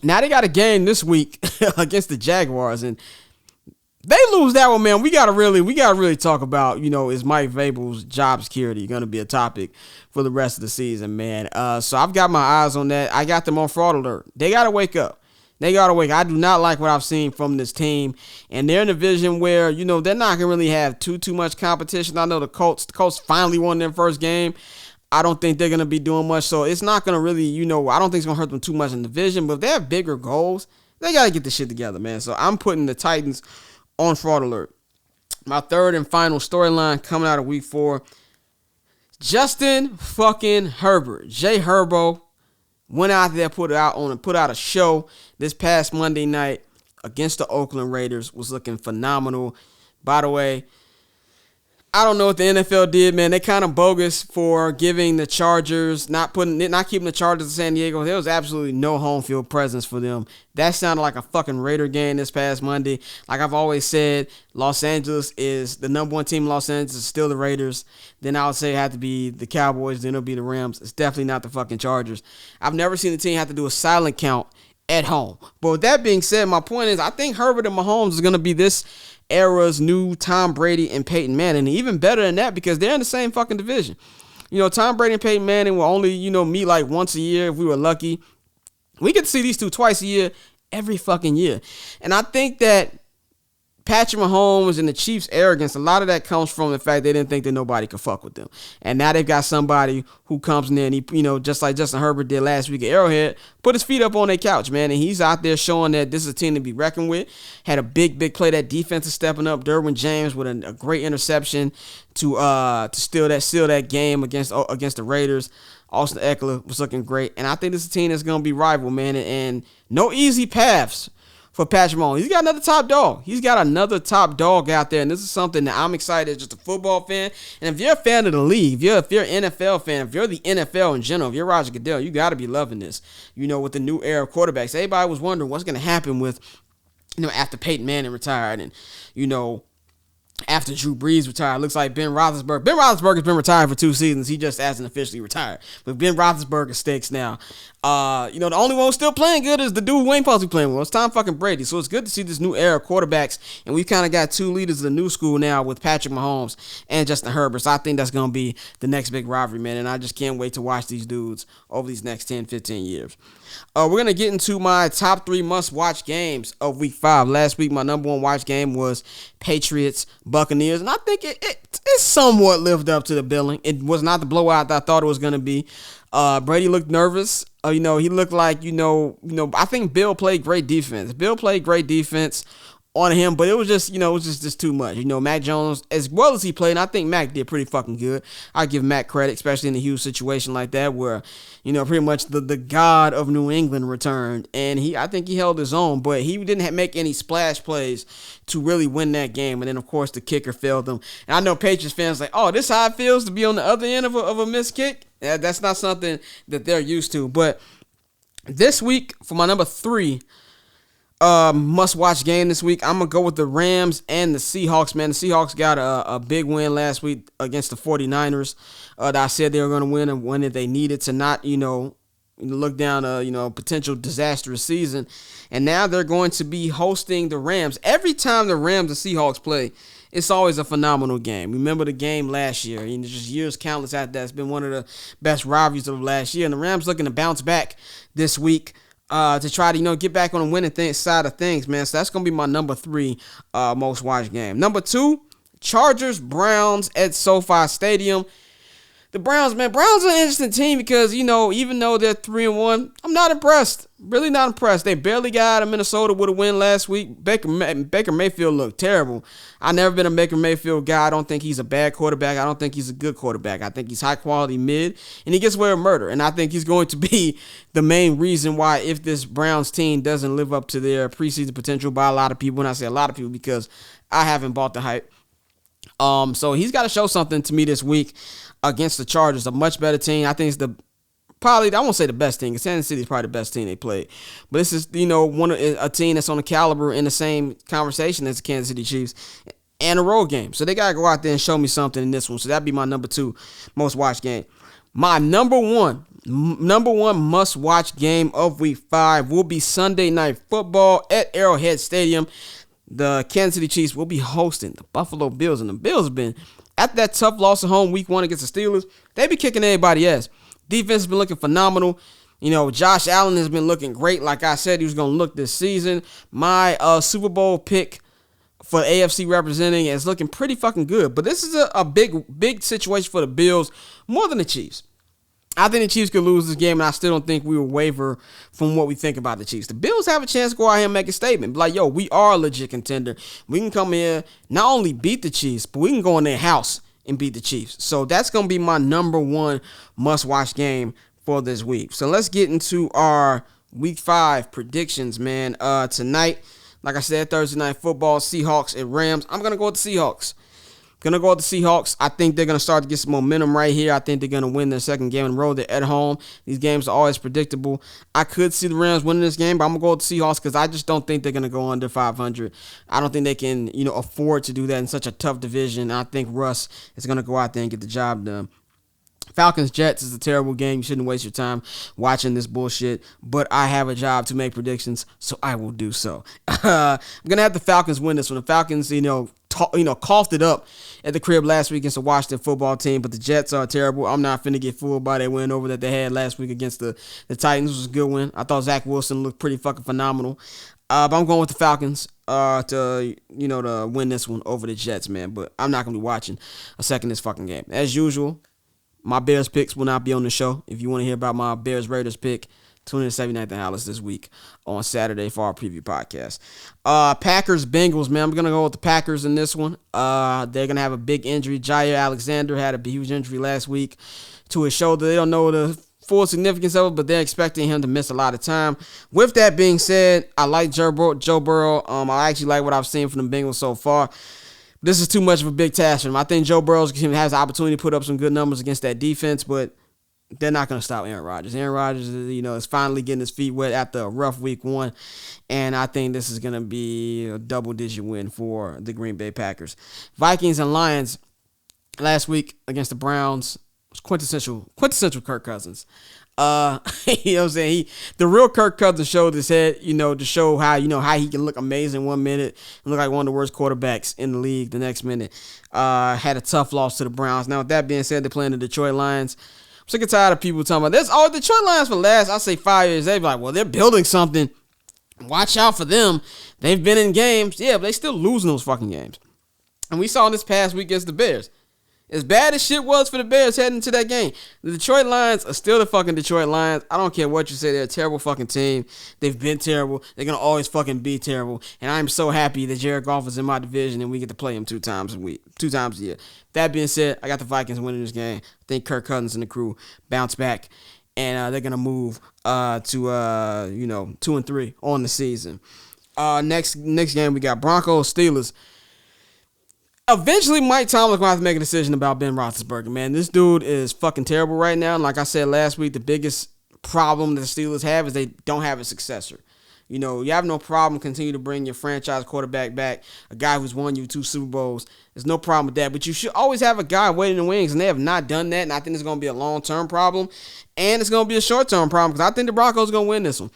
now they got a game this week against the Jaguars, and they lose that one, man. We gotta really talk about, is Mike Vrabel's job security going to be a topic for the rest of the season, man. So I've got my eyes on that. I got them on fraud alert. They gotta wake up. I do not like what I've seen from this team, and they're in a division where they're not gonna really have too much competition. I know the Colts finally won their first game. I don't think they're going to be doing much, so it's not going to really, I don't think it's going to hurt them too much in the division, but if they have bigger goals, they got to get this shit together, man. So I'm putting the Titans on fraud alert. My third and final storyline coming out of week 4, Justin fucking Herbert. Jay Herbo went out there, put out a show this past Monday night against the Oakland Raiders, was looking phenomenal. By the way, I don't know what the NFL did, man. They kind of bogus for giving the Chargers, not keeping the Chargers in San Diego. There was absolutely no home field presence for them. That sounded like a fucking Raider game this past Monday. Like I've always said, Los Angeles is the number 1 team in Los Angeles, is still the Raiders. Then I would say it had to be the Cowboys, then it'll be the Rams. It's definitely not the fucking Chargers. I've never seen a team have to do a silent count at home. But with that being said, my point is I think Herbert and Mahomes is going to be this era's new Tom Brady and Peyton Manning. And even better than that because they're in the same fucking division. Tom Brady and Peyton Manning will only, meet like once a year if we were lucky. We get to see these two twice a year, every fucking year. And I think that Patrick Mahomes and the Chiefs' arrogance, a lot of that comes from the fact they didn't think that nobody could fuck with them. And now they've got somebody who comes in there and he, just like Justin Herbert did last week at Arrowhead, put his feet up on their couch, man. And he's out there showing that this is a team to be reckoned with. Had a big play. That defense is stepping up. Derwin James with a great interception to steal that game against the Raiders. Austin Eckler was looking great. And I think this is a team that's going to be rival, man. And no easy paths for Patrick Mahomes. He's got another top dog. He's got another top dog out there, and this is something that I'm excited as just a football fan. And if you're a fan of the league, if you're an NFL fan, if you're the NFL in general, if you're Roger Goodell, you got to be loving this. With the new era of quarterbacks, everybody was wondering what's going to happen with, after Peyton Manning retired and, after Drew Brees retired. Looks like Ben Roethlisberger. Ben Roethlisberger's been retired for 2 seasons. He just hasn't officially retired. But Ben Roethlisberger stinks now. The only one who's still playing good is the dude we ain't supposed to be playing with. It's Tom fucking Brady. So it's good to see this new era of quarterbacks. And we've kind of got 2 leaders of the new school now with Patrick Mahomes and Justin Herbert. So I think that's going to be the next big rivalry, man. And I just can't wait to watch these dudes over these next 10, 15 years. We're going to get into my top 3 must-watch games of Week 5. Last week, my number 1 watch game was Patriots Buccaneers. And I think it somewhat lived up to the billing. It was not the blowout that I thought it was going to be. Brady looked nervous. He looked like, I think Bill played great defense. On him, but it was just too much. Mac Jones, as well as he played, and I think Mac did pretty fucking good. I give Mac credit, especially in a huge situation like that where, pretty much the god of New England returned, and I think he held his own, but he didn't make any splash plays to really win that game. And then, of course, the kicker failed him. And I know Patriots fans like, oh, this is how it feels to be on the other end of a missed kick. That's not something that they're used to. But this week, for my number 3 must-watch game this week, I'm going to go with the Rams and the Seahawks, man. The Seahawks got a big win last week against the 49ers that I said they were going to win, and when they needed to not, look down a, potential disastrous season. And now they're going to be hosting the Rams. Every time the Rams and Seahawks play, it's always a phenomenal game. Remember the game last year. Just years countless after that. It's been one of the best rivalries of last year. And the Rams looking to bounce back this week to try to, get back on the winning side of things, man. So that's going to be my number 3 most watched game. Number 2, Chargers-Browns at SoFi Stadium. The Browns, man, Browns are an interesting team because, even though they're 3-1, I'm not impressed. Really not impressed. They barely got out of Minnesota with a win last week. Baker Mayfield looked terrible. I've never been a Baker Mayfield guy. I don't think he's a bad quarterback. I don't think he's a good quarterback. I think he's high-quality mid, and he gets away with murder. And I think he's going to be the main reason why if this Browns team doesn't live up to their preseason potential by a lot of people, and I say a lot of people because I haven't bought the hype. So he's got to show something to me this week against the Chargers, a much better team. I think it's I won't say the best team, because Kansas City is probably the best team they played. But this is, a team that's on the caliber in the same conversation as the Kansas City Chiefs and a road game. So they got to go out there and show me something in this one. So that'd be my number 2 most watched game. My number one must watch game of Week 5 will be Sunday Night Football at Arrowhead Stadium. The Kansas City Chiefs will be hosting the Buffalo Bills, and the Bills have been, after that tough loss at home Week 1 against the Steelers, they be kicking everybody's ass. Defense has been looking phenomenal. Josh Allen has been looking great. Like I said, he was going to look this season. My Super Bowl pick for AFC representing is looking pretty fucking good. But this is a big situation for the Bills, more than the Chiefs. I think the Chiefs could lose this game, and I still don't think we will waver from what we think about the Chiefs. The Bills have a chance to go out here and make a statement. Be like, yo, we are a legit contender. We can come here, not only beat the Chiefs, but we can go in their house and beat the Chiefs. So that's going to be my number 1 must-watch game for this week. So let's get into our Week 5 predictions, man. Tonight, like I said, Thursday Night Football, Seahawks and Rams. I'm going to go with the Seahawks. I think they're going to start to get some momentum right here. I think they're going to win their second game in a row. They're at home. These games are always predictable. I could see the Rams winning this game, but I'm going to go with the Seahawks because I just don't think they're going to go under 500. I don't think they can, afford to do that in such a tough division. I think Russ is going to go out there and get the job done. Falcons Jets is a terrible game. You shouldn't waste your time watching this bullshit. But I have a job to make predictions, so I will do so. I'm gonna have the Falcons win this one. The Falcons, coughed it up at the crib last week against the Washington football team. But the Jets are terrible. I'm not finna get fooled by that win over that they had last week against the Titans. It was a good win. I thought Zach Wilson looked pretty fucking phenomenal. But I'm going with the Falcons. to win this one over the Jets, man. But I'm not gonna be watching a second of this fucking game. As usual, my Bears picks will not be on the show. If you want to hear about my Bears Raiders pick, tune in to 79th Halas this week on Saturday for our preview podcast. Packers Bengals, man. I'm gonna go with the Packers in this one. They're gonna have a big injury. Jair Alexander had a huge injury last week to his shoulder. They don't know the full significance of it, but they're expecting him to miss a lot of time. With that being said, I like Joe Burrow. I actually like what I've seen from the Bengals so far. This is too much of a big task for him. I think Joe Burrow has the opportunity to put up some good numbers against that defense, but they're not going to stop Aaron Rodgers. Aaron Rodgers, is finally getting his feet wet after a rough week one, and I think this is going to be a double-digit win for the Green Bay Packers. Vikings and Lions last week against the Browns was quintessential Kirk Cousins. You know what I'm saying? The real Kirk Cousins showed his head, to show how he can look amazing one minute and look like one of the worst quarterbacks in the league the next minute. Had a tough loss to the Browns. Now, with that being said, they're playing the Detroit Lions. I'm sick and tired of people talking about this. Oh, Detroit Lions for the last, I say 5 years. They be like, well, they're building something. Watch out for them. They've been in games. Yeah, but they still losing those fucking games. And we saw this past week against the Bears. As bad as shit was for the Bears heading into that game, the Detroit Lions are still the fucking Detroit Lions. I don't care what you say. They're a terrible fucking team. They've been terrible. They're going to always fucking be terrible. And I'm so happy that Jared Goff is in my division and we get to play him 2 times a year. That being said, I got the Vikings winning this game. I think Kirk Cousins and the crew bounce back. And they're going to move to 2-3 on the season. Next game, we got Broncos, Steelers. Eventually, Mike Tomlin's going to have to make a decision about Ben Roethlisberger, man. This dude is fucking terrible right now. And like I said last week, the biggest problem that the Steelers have is they don't have a successor. You have no problem continue to bring your franchise quarterback back, a guy who's won you 2 Super Bowls. There's no problem with that. But you should always have a guy waiting in the wings, and they have not done that. And I think it's going to be a long-term problem, and it's going to be a short-term problem because I think the Broncos are going to win this one.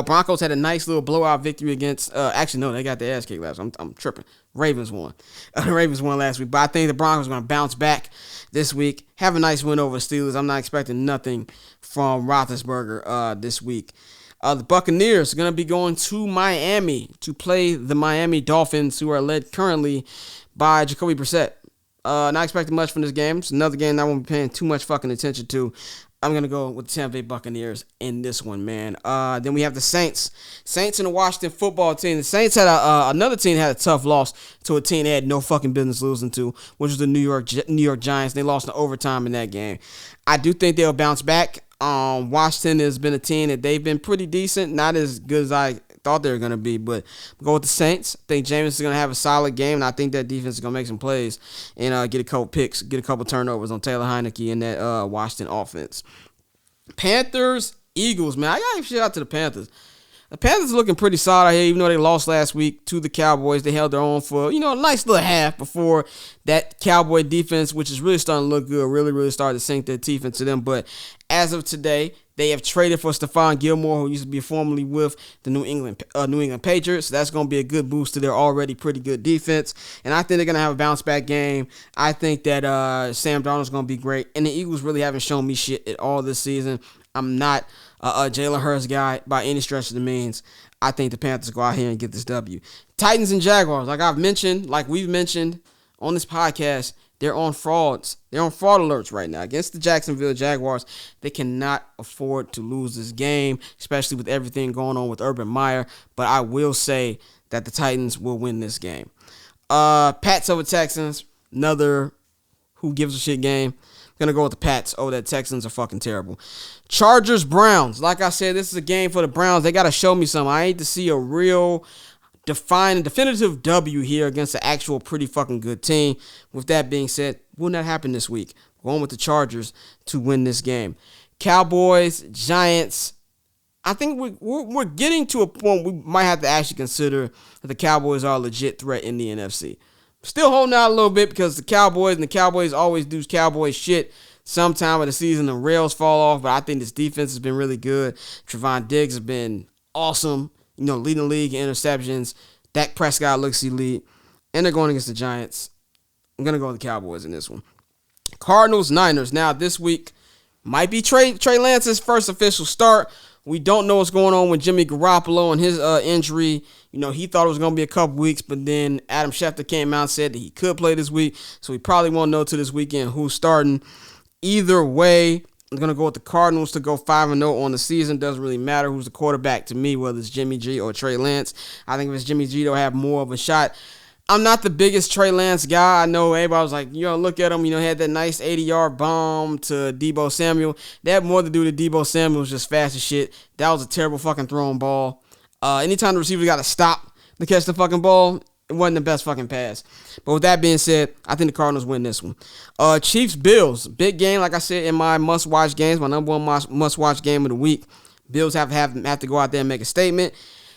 Broncos had a nice little blowout victory against, they got their ass kicked last week. I'm tripping. Ravens won. The Ravens won last week, but I think the Broncos are going to bounce back this week. Have a nice win over the Steelers. I'm not expecting nothing from Roethlisberger this week. The Buccaneers are going to be going to Miami to play the Miami Dolphins, who are led currently by Jacoby Brissett. Not expecting much from this game. It's another game that I won't be paying too much fucking attention to. I'm going to go with the Tampa Bay Buccaneers in this one, man. Then we have the Saints. Saints and the Washington football team. The Saints had another team had a tough loss to a team they had no fucking business losing to, which was the New York Giants. They lost in overtime in that game. I do think they'll bounce back. Washington has been a team that they've been pretty decent. Not as good as I thought they were going to be, but go with the Saints. I think Jameis is going to have a solid game, and I think that defense is going to make some plays and get a couple picks, get a couple turnovers on Taylor Heineke in that Washington offense. Panthers, Eagles, man. I got to give shit out to the Panthers. The Panthers are looking pretty solid here, even though they lost last week to the Cowboys. They held their own for, a nice little half before that Cowboy defense, which is really starting to look good, really started to sink their teeth into them. But as of today, they have traded for Stephon Gilmore, who used to be formerly with the New England Patriots. So that's going to be a good boost to their already pretty good defense. And I think they're going to have a bounce-back game. I think that Sam Darnold's going to be great. And the Eagles really haven't shown me shit at all this season. I'm not a Jalen Hurts guy by any stretch of the means. I think the Panthers go out here and get this W. Titans and Jaguars, like we've mentioned on this podcast, they're on frauds. They're on fraud alerts right now. Against the Jacksonville Jaguars, they cannot afford to lose this game, especially with everything going on with Urban Meyer. But I will say that the Titans will win this game. Pats over Texans, another who gives a shit game. I'm going to go with the Pats. Oh, that Texans are fucking terrible. Chargers, Browns. Like I said, this is a game for the Browns. They got to show me something. I need to see a real definitive W here against an actual pretty fucking good team. With that being said, will not happen this week. Going with the Chargers to win this game. Cowboys, Giants. I think we're getting to a point we might have to actually consider that the Cowboys are a legit threat in the NFC. Still holding out a little bit because the Cowboys always do Cowboy shit. Sometime of the season, the rails fall off, but I think this defense has been really good. Trevon Diggs has been awesome, leading the league in interceptions. Dak Prescott looks elite, and they're going against the Giants. I'm going to go with the Cowboys in this one. Cardinals, Niners. Now, this week might be Trey Lance's first official start. We don't know what's going on with Jimmy Garoppolo and his injury. He thought it was going to be a couple weeks, but then Adam Schefter came out and said that he could play this week, so we probably won't know till this weekend who's starting. Either way, I'm going to go with the Cardinals to go 5-0 on the season. Doesn't really matter who's the quarterback to me, whether it's Jimmy G or Trey Lance. I think if it's Jimmy G, they'll have more of a shot. I'm not the biggest Trey Lance guy. I know everybody was like, look at him. He had that nice 80-yard bomb to Deebo Samuel. That had more to do with Deebo Samuel was just fast as shit. That was a terrible fucking thrown ball. Anytime the receiver got to stop to catch the fucking ball, it wasn't the best fucking pass. But with that being said, I think the Cardinals win this one. Chiefs-Bills. Big game, like I said, in my must-watch games. My number one must-watch game of the week. Bills have to go out there and make a statement.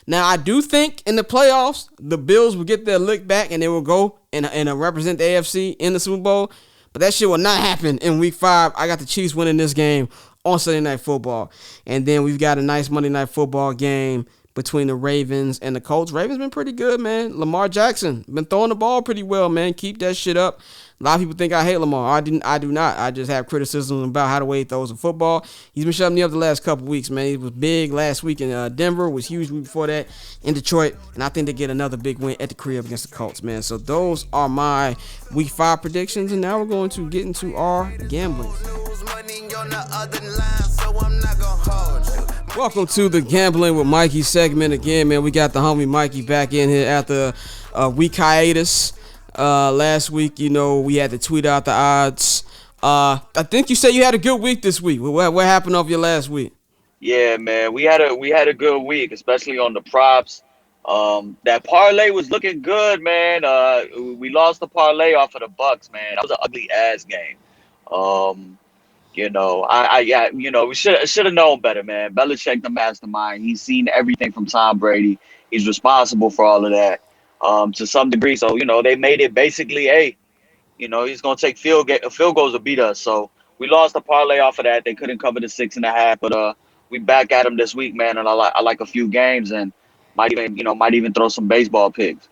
Now, I do think in the playoffs, the Bills will get their lick back and they will go and represent the AFC in the Super Bowl. But that shit will not happen in Week 5. I got the Chiefs winning this game on Sunday Night Football. And then we've got a nice Monday Night Football game between the Ravens and the Colts. Ravens been pretty good, man. Lamar Jackson been throwing the ball pretty well, man. Keep that shit up. A lot of people think I hate Lamar. I do not. I just have criticisms about how the way he throws the football. He's been shutting me up the last couple weeks, man. He was big last week in Denver, was huge week before that in Detroit, and I think they get another big win at the crib against the Colts, man. So those are my Week 5 predictions, and now we're going to get into our gambling. Welcome to the Gambling with Mikey segment again, man. We got the homie Mikey back in here after a week hiatus. Last week, we had to tweet out the odds. I think you said you had a good week this week. What happened off your last week? Yeah, man, we had a good week, especially on the props. That parlay was looking good, man. We lost the parlay off of the Bucks, man. That was an ugly ass game. We should have known better, man. Belichick, the mastermind. He's seen everything from Tom Brady. He's responsible for all of that. To some degree. So, they made it basically, he's going to take field goals to beat us. So we lost the parlay off of that. They couldn't cover the 6.5, but we back at them this week, man. And I like a few games and might even throw some baseball picks.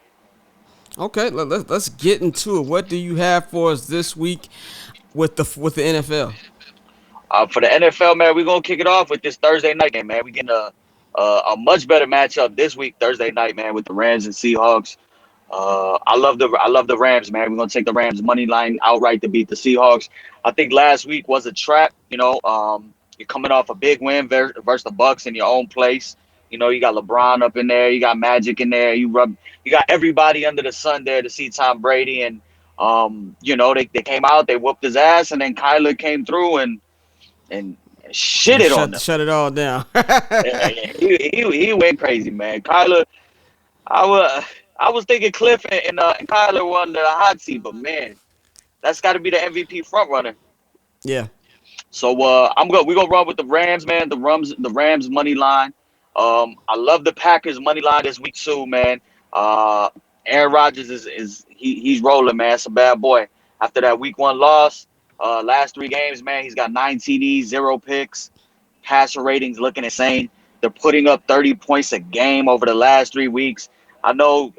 Okay, let's get into it. What do you have for us this week with the NFL? For the NFL, man, we're going to kick it off with this Thursday night game, man. We're getting a much better matchup this week, Thursday night, man, with the Rams and Seahawks. I love the Rams, man. We're gonna take the Rams money line outright to beat the Seahawks. I think last week was a trap. You're coming off a big win versus the Bucks in your own place. You got LeBron up in there, you got Magic in there, you got everybody under the sun there to see Tom Brady, and they came out, they whooped his ass, and then Kyler came through and shut it all down. he went crazy, man. Kyler, I was thinking Cliff and Kyler won the hot seat, but man, that's got to be the MVP front runner. Yeah. So we're gonna run with the Rams, man. The Rams money line. I love the Packers money line this week too, man. Aaron Rodgers he's rolling, man. It's a bad boy. After that week 1 loss, last 3 games, man, he's got 9 TDs, 0 picks. Passer ratings looking insane. They're putting up 30 points a game over the last 3 weeks. I know,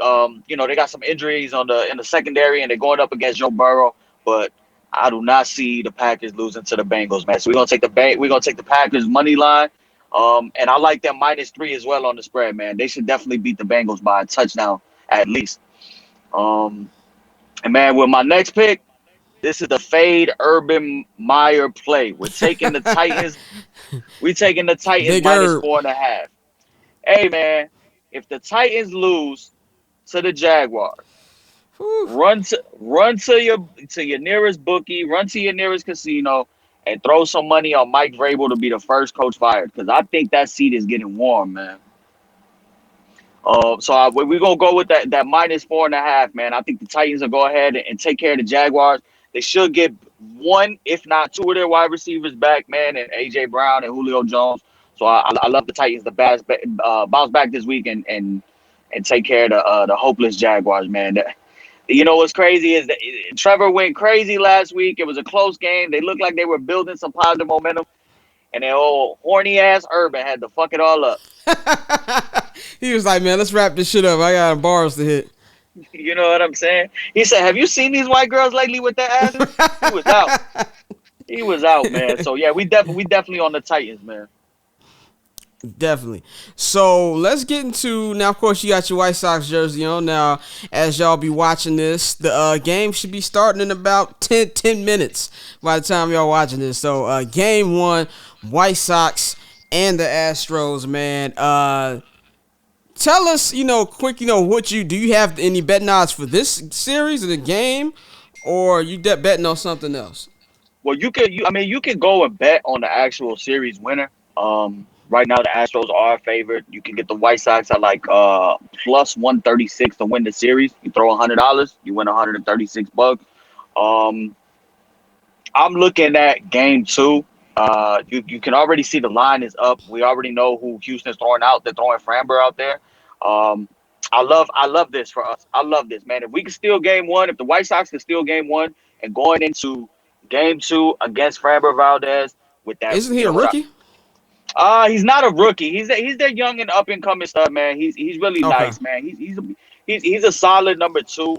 they got some injuries in the secondary, and they're going up against Joe Burrow, but I do not see the Packers losing to the Bengals, man. So we're gonna take the Packers money line, and I like them -3 as well on the spread, man. They should definitely beat the Bengals by a touchdown at least. And man, with my next pick, this is the fade Urban Meyer play. We're taking the Titans. We're taking the Titans -4.5. Hey, man. If the Titans lose to the Jaguars, run to your nearest bookie, run to your nearest casino, and throw some money on Mike Vrabel to be the first coach fired, because I think that seat is getting warm, man. So we're gonna go with that -4.5, man. I think the Titans will go ahead and take care of the Jaguars. They should get 1, if not 2 of their wide receivers back, man, and AJ Brown and Julio Jones. So I love the Titans to bounce back this week and take care of the hopeless Jaguars, man. What's crazy is that Trevor went crazy last week. It was a close game. They looked like they were building some positive momentum, and that old horny ass Urban had to fuck it all up. He was like, man, let's wrap this shit up. I got bars to hit. You know what I'm saying? He said, have you seen these white girls lately with their asses? He was out. He was out, man. So yeah, we definitely on the Titans, man. Definitely. So let's get into now. Of course, you got your White Sox jersey on now. As y'all be watching this, the game should be starting in about 10 minutes by the time y'all watching this. So game one, White Sox and the Astros. Man, tell us, quick, what do you have any betting odds for this series of the game, or you betting on something else? Well, you can go and bet on the actual series winner. Right now the Astros are favored. You can get the White Sox at like plus 136 to win the series. You throw $100, you win $136. I'm looking at game two. You can already see the line is up. We already know who Houston's throwing out. They're throwing Framber out there. I love this for us. I love this, man. If we can steal game one, if the White Sox can steal game one and going into game two against Framber Valdez with that. Isn't he a rookie? He's not a rookie. He's their young and up and coming stuff, man. He's really nice, man. He's a solid number two.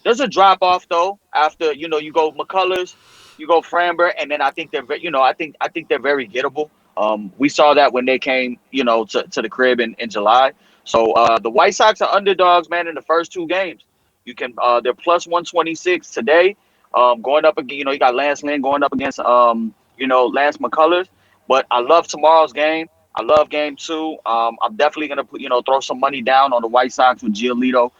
There's a drop off though after you go McCullers, you go Framber, and then I think they're I think they're very gettable. We saw that when they came to the crib in July. So the White Sox are underdogs, man, in the first two games. You can they're plus 126 today. Going up again, you got Lance Lynn going up against Lance McCullers. But I love tomorrow's game. I love game two. I'm definitely gonna throw some money down on the White Sox with Giolito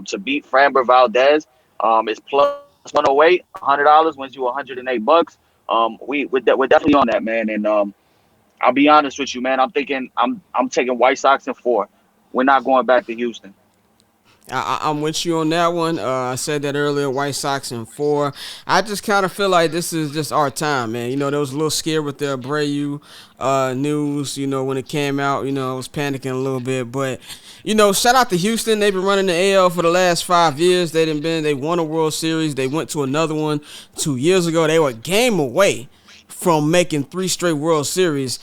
to beat Framber Valdez. It's plus 108. $100 wins you $108. We're definitely on that, man. And I'll be honest with you, man. I'm taking White Sox in 4. We're not going back to Houston. I'm with you on that one. I said that earlier, White Sox in 4. I just kind of feel like this is just our time, man. There was a little scared with the Abreu news, when it came out. I was panicking a little bit. But, shout out to Houston. They've been running the AL for the last 5 years. They won a World Series. They went to another one 2 years ago. They were a game away from making 3 straight World Series.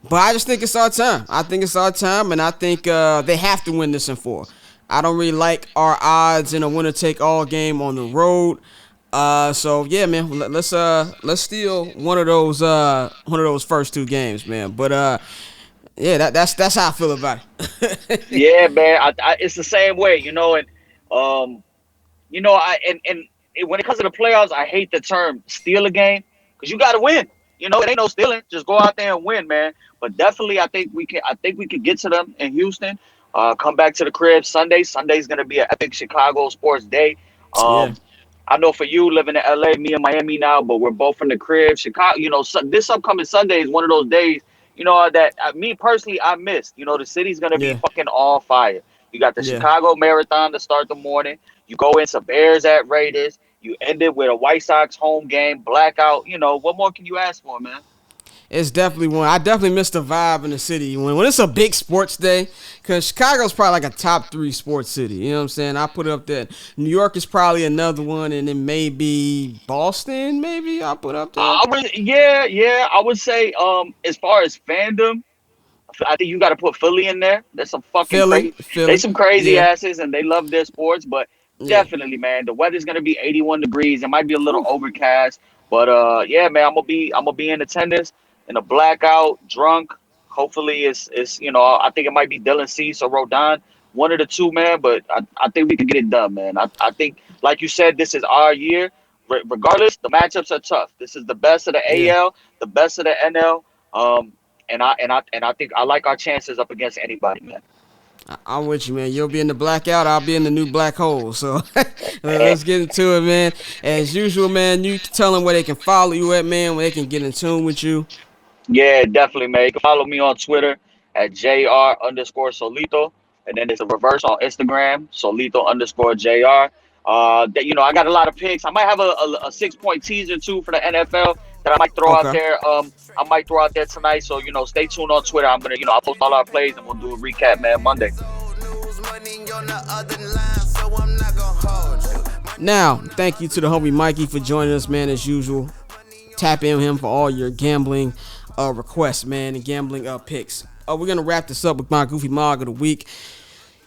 But I just think it's our time. I think it's our time, and I think they have to win this in 4. I don't really like our odds in a winner-take-all game on the road. So yeah, man, let's steal one of those first 2 games, man. But yeah, that's how I feel about it. Yeah, man, it's the same way, and when it comes to the playoffs, I hate the term steal a game because you got to win. It ain't no stealing. Just go out there and win, man. But definitely, I think we can get to them in Houston. Come back to the crib Sunday. Sunday's gonna be an epic Chicago sports day. Yeah. I know for you living in LA, me in Miami now, but we're both from the crib. Chicago, this upcoming Sunday is one of those days, that me personally I missed. The city's gonna be fucking on fire. You got the Chicago Marathon to start the morning. You go into Bears at Raiders. You end it with a White Sox home game, blackout. What more can you ask for, man? It's definitely one. I definitely miss the vibe in the city when it's a big sports day, because Chicago's probably like a top 3 sports city. You know what I'm saying? I put it up there. New York is probably another one, and then maybe Boston. Maybe I'll put up there. I would say as far as fandom, I think you got to put Philly in there. There's some fucking Philly. They some crazy asses, and they love their sports. But definitely, man, the weather's gonna be 81 degrees. It might be a little overcast, but yeah, man, I'm gonna be in attendance. In a blackout, drunk. Hopefully, it's I think it might be Dylan Cease or Rodon, one of the two, man. But I think we can get it done, man. I think, like you said, this is our year. Regardless, the matchups are tough. This is the best of the AL, the best of the NL. And I think I like our chances up against anybody, man. I'm with you, man. You'll be in the blackout. I'll be in the new black hole. So let's get into it, man. As usual, man, you tell them where they can follow you at, man, where they can get in tune with you. Yeah, definitely, man. You can follow me on Twitter at JR_Solito. And then there's a reverse on Instagram, Solito_JR. I got a lot of picks. I might have a 6-point teaser too for the NFL that I might throw out there. I might throw out there tonight. So, stay tuned on Twitter. I'm gonna, I'll post all our plays and we'll do a recap, man, Monday. Now, thank you to the homie Mikey for joining us, man, as usual. Tap in with him for all your gambling requests, man, and gambling picks. We're gonna wrap this up with my Goofy Mog of the week.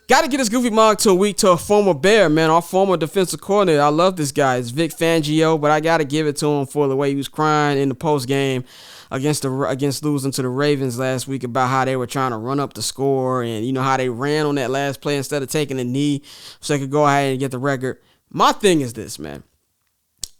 Got to get his Goofy Mog to a former Bear, man, our former defensive coordinator. I love this guy. It's Vic Fangio, but I got to give it to him for the way he was crying in the post game against losing to the Ravens last week about how they were trying to run up the score and, you know, how they ran on that last play instead of taking a knee so they could go ahead and get the record. My thing is this, man.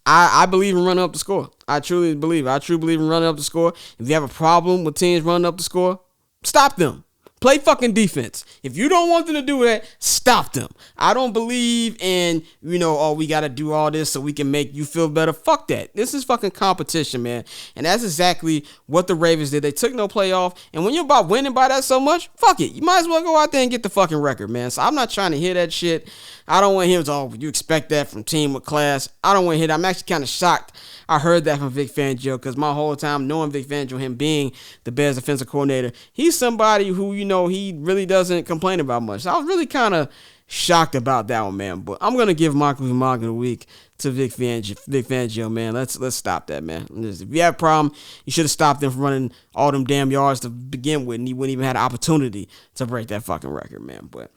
I believe in running up the score. I truly believe in running up the score. If you have a problem with teams running up the score, stop them. Play fucking defense. If you don't want them to do that, stop them. I don't believe in, you know, oh, we got to do all this so we can make you feel better. Fuck that. This is fucking competition, man. And that's exactly what the Ravens did. They took no playoff. And when you're about winning by that so much, fuck it. You might as well go out there and get the fucking record, man. So I'm not trying to hear that shit. I don't want him to, oh, you expect that from team with class. I don't want to hear that. I'm actually kind of shocked I heard that from Vic Fangio because my whole time knowing Vic Fangio, him being the Bears defensive coordinator, he's somebody who, you know, he really doesn't complain about much. So I was really kind of shocked about that one, man. But I'm going to give Michael Omog of the week to Vic Fangio, man. Let's stop that, man. If you have a problem, you should have stopped them from running all them damn yards to begin with, and he wouldn't even have an opportunity to break that fucking record, man. But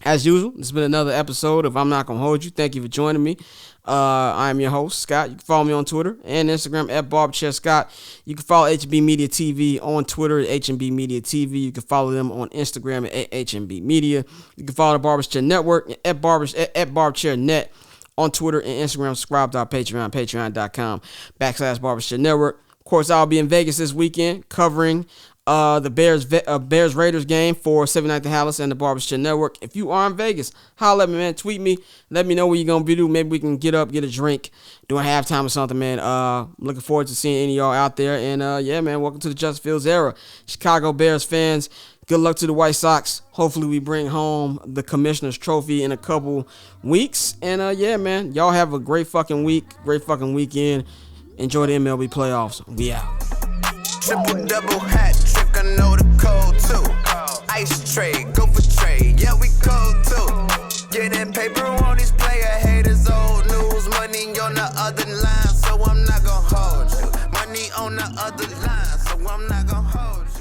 as usual, it's been another episode of I'm Not Gonna Hold You. Thank you for joining me. I am your host, Scott. You can follow me on Twitter and Instagram at BarbChairScott. You can follow HNB Media TV on Twitter at HNB Media TV. You can follow them on Instagram at HNB Media. You can follow the Barber's Chair Network at BarberChairNet on Twitter and Instagram. Subscribe to our Patreon, patreon.com/Barber's Chair Network. Of course, I'll be in Vegas this weekend covering the Bears Raiders game for 79th Halas and the Barber's Chair Network. If you are in Vegas, holla at me, man. Tweet me. Let me know what you're going to be doing. Maybe we can get up, get a drink during halftime or something, man. Looking forward to seeing any of y'all out there. And, yeah, man, welcome to the Justin Fields era. Chicago Bears fans, good luck to the White Sox. Hopefully we bring home the Commissioner's Trophy in a couple weeks. And, yeah, man, y'all have a great fucking week, great fucking weekend. Enjoy the MLB playoffs. We out. Triple double hat trick, I know the code too. Ice trade, go for trade, yeah we cold too. Getting paper on these player haters, old news. Money on the other line, so I'm not gonna hold you. Money on the other line, so I'm not gonna hold you.